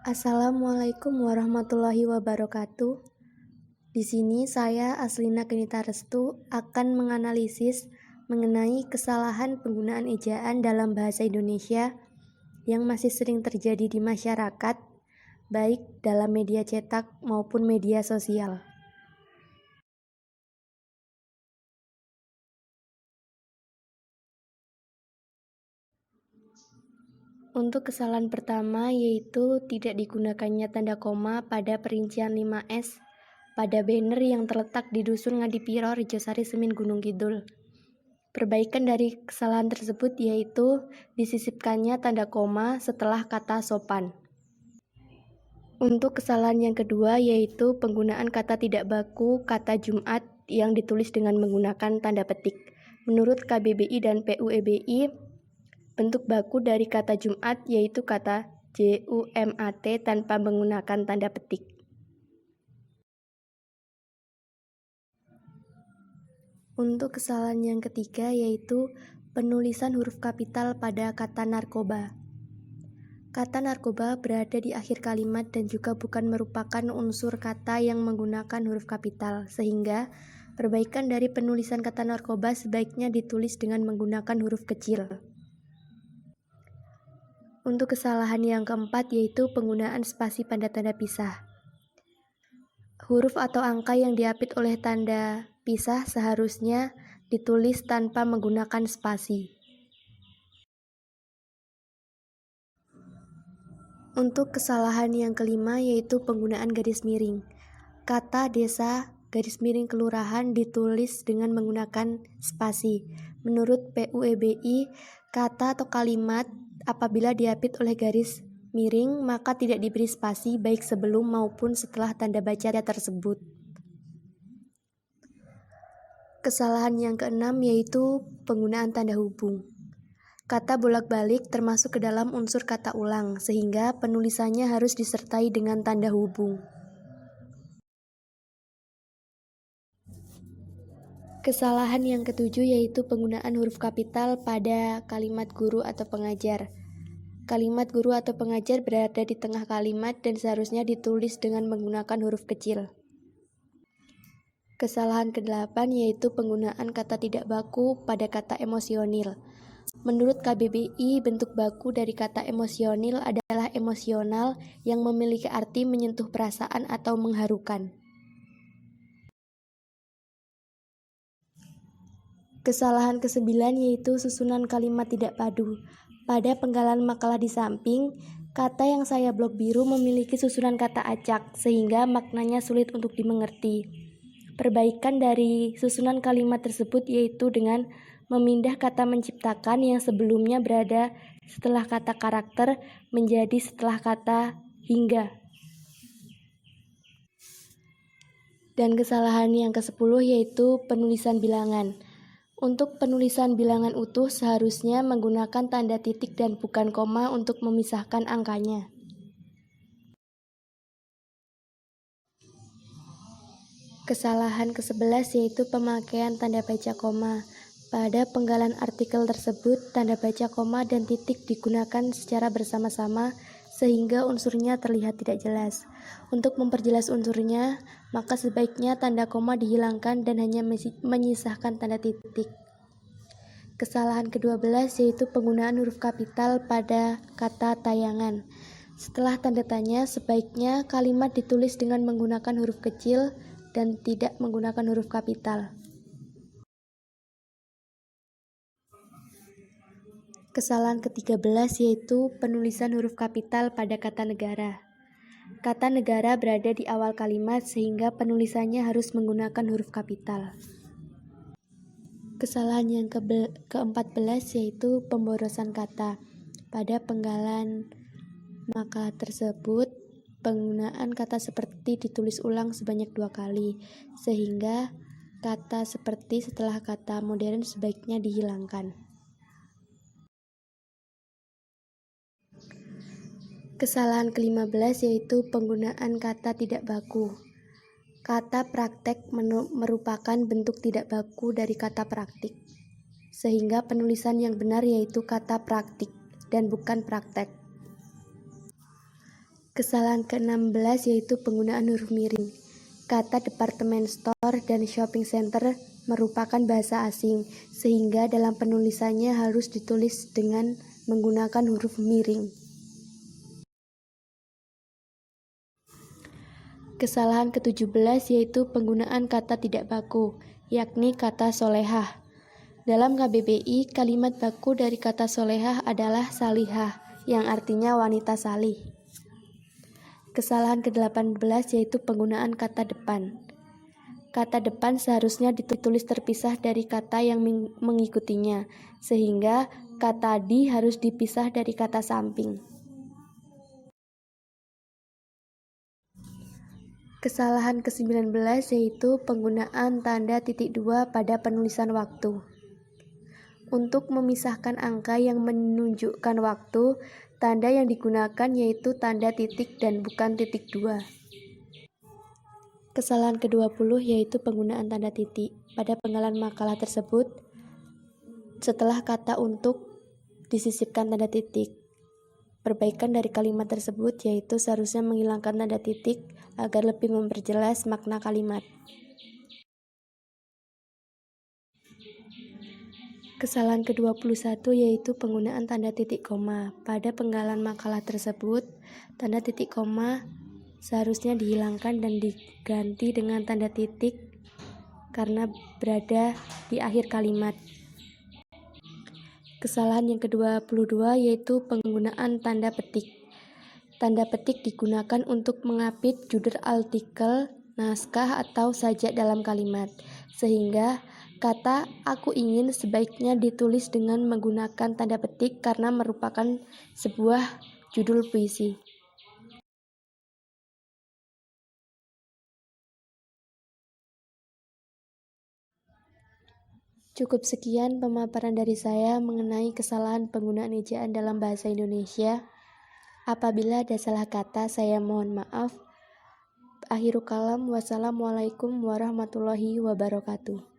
Assalamualaikum warahmatullahi wabarakatuh. Di sini saya Aslina Kenita Restu akan menganalisis mengenai kesalahan penggunaan ejaan dalam bahasa Indonesia yang masih sering terjadi di masyarakat, baik dalam media cetak maupun media sosial. Untuk kesalahan pertama yaitu tidak digunakannya tanda koma pada perincian 5S pada banner yang terletak di Dusun Ngadipiro, Rejosari, Semin, Gunung Kidul. Perbaikan dari kesalahan tersebut yaitu disisipkannya tanda koma setelah kata sopan. Untuk kesalahan yang kedua yaitu penggunaan kata tidak baku kata Jumat yang ditulis dengan menggunakan tanda petik. Menurut KBBI dan PUEBI, bentuk baku dari kata Jumat yaitu kata JUMAT tanpa menggunakan tanda petik. Untuk kesalahan yang ketiga yaitu penulisan huruf kapital pada kata narkoba. Kata narkoba berada di akhir kalimat dan juga bukan merupakan unsur kata yang menggunakan huruf kapital, sehingga perbaikan dari penulisan kata narkoba sebaiknya ditulis dengan menggunakan huruf kecil. Untuk kesalahan yang keempat yaitu penggunaan spasi pada tanda pisah. Huruf atau angka yang diapit oleh tanda pisah seharusnya ditulis tanpa menggunakan spasi. Untuk kesalahan yang kelima yaitu penggunaan garis miring. Kata desa garis miring kelurahan ditulis dengan menggunakan spasi. Menurut PUEBI, kata atau kalimat apabila diapit oleh garis miring maka tidak diberi spasi baik sebelum maupun setelah tanda baca tersebut. Kesalahan yang keenam yaitu penggunaan tanda hubung. Kata bolak-balik termasuk ke dalam unsur kata ulang, sehingga penulisannya harus disertai dengan tanda hubung. Kesalahan yang ketujuh yaitu penggunaan huruf kapital pada kalimat guru atau pengajar. Kalimat guru atau pengajar berada di tengah kalimat dan seharusnya ditulis dengan menggunakan huruf kecil. Kesalahan kedelapan yaitu penggunaan kata tidak baku pada kata emosionil. Menurut KBBI, bentuk baku dari kata emosionil adalah emosional yang memiliki arti menyentuh perasaan atau mengharukan. Kesalahan kesembilan yaitu susunan kalimat tidak padu. Pada penggalan makalah di samping, kata yang saya blok biru memiliki susunan kata acak, sehingga maknanya sulit untuk dimengerti. Perbaikan dari susunan kalimat tersebut yaitu dengan memindah kata menciptakan yang sebelumnya berada setelah kata karakter menjadi setelah kata hingga. Dan kesalahan yang ke-10 yaitu penulisan bilangan. Untuk penulisan bilangan utuh seharusnya menggunakan tanda titik dan bukan koma untuk memisahkan angkanya. Kesalahan ke-11 yaitu pemakaian tanda baca koma. Pada penggalan artikel tersebut, tanda baca koma dan titik digunakan secara bersama-sama sehingga unsurnya terlihat tidak jelas. Untuk memperjelas unsurnya, maka sebaiknya tanda koma dihilangkan dan hanya menyisakan tanda titik. Kesalahan ke-12 yaitu penggunaan huruf kapital pada kata tayangan. Setelah tanda tanya, sebaiknya kalimat ditulis dengan menggunakan huruf kecil dan tidak menggunakan huruf kapital. Kesalahan ke-13 yaitu penulisan huruf kapital pada kata negara. Kata negara berada di awal kalimat sehingga penulisannya harus menggunakan huruf kapital. Kesalahan yang ke-14 yaitu pemborosan kata. Pada penggalan maka tersebut, penggunaan kata seperti ditulis ulang sebanyak 2 kali, sehingga kata seperti setelah kata modern sebaiknya dihilangkan. Kesalahan ke-15 yaitu penggunaan kata tidak baku. Kata praktek merupakan bentuk tidak baku dari kata praktik, sehingga penulisan yang benar yaitu kata praktik dan bukan praktek. Kesalahan ke-16 yaitu penggunaan huruf miring. Kata department store dan shopping center merupakan bahasa asing, sehingga dalam penulisannya harus ditulis dengan menggunakan huruf miring. Kesalahan ke-17 yaitu penggunaan kata tidak baku, yakni kata solehah. Dalam KBBI, kalimat baku dari kata solehah adalah salihah, yang artinya wanita salih. Kesalahan ke-18 yaitu penggunaan kata depan. Kata depan seharusnya ditulis terpisah dari kata yang mengikutinya, sehingga kata di harus dipisah dari kata samping. Kesalahan ke-19 yaitu penggunaan tanda titik dua pada penulisan waktu. Untuk memisahkan angka yang menunjukkan waktu, tanda yang digunakan yaitu tanda titik dan bukan titik dua. Kesalahan ke-20 yaitu penggunaan tanda titik. Pada penggalan makalah tersebut, setelah kata untuk disisipkan tanda titik. Perbaikan dari kalimat tersebut yaitu seharusnya menghilangkan tanda titik agar lebih memperjelas makna kalimat. Kesalahan ke-21 yaitu penggunaan tanda titik koma. Pada penggalan makalah tersebut, tanda titik koma seharusnya dihilangkan dan diganti dengan tanda titik karena berada di akhir kalimat. Kesalahan yang ke-22 yaitu penggunaan tanda petik. Tanda petik digunakan untuk mengapit judul artikel, naskah, atau sajak dalam kalimat, sehingga kata "aku ingin" sebaiknya ditulis dengan menggunakan tanda petik karena merupakan sebuah judul puisi. Cukup sekian pemaparan dari saya mengenai kesalahan penggunaan ejaan dalam bahasa Indonesia. Apabila ada salah kata, saya mohon maaf. Akhirul kalam, wassalamualaikum warahmatullahi wabarakatuh.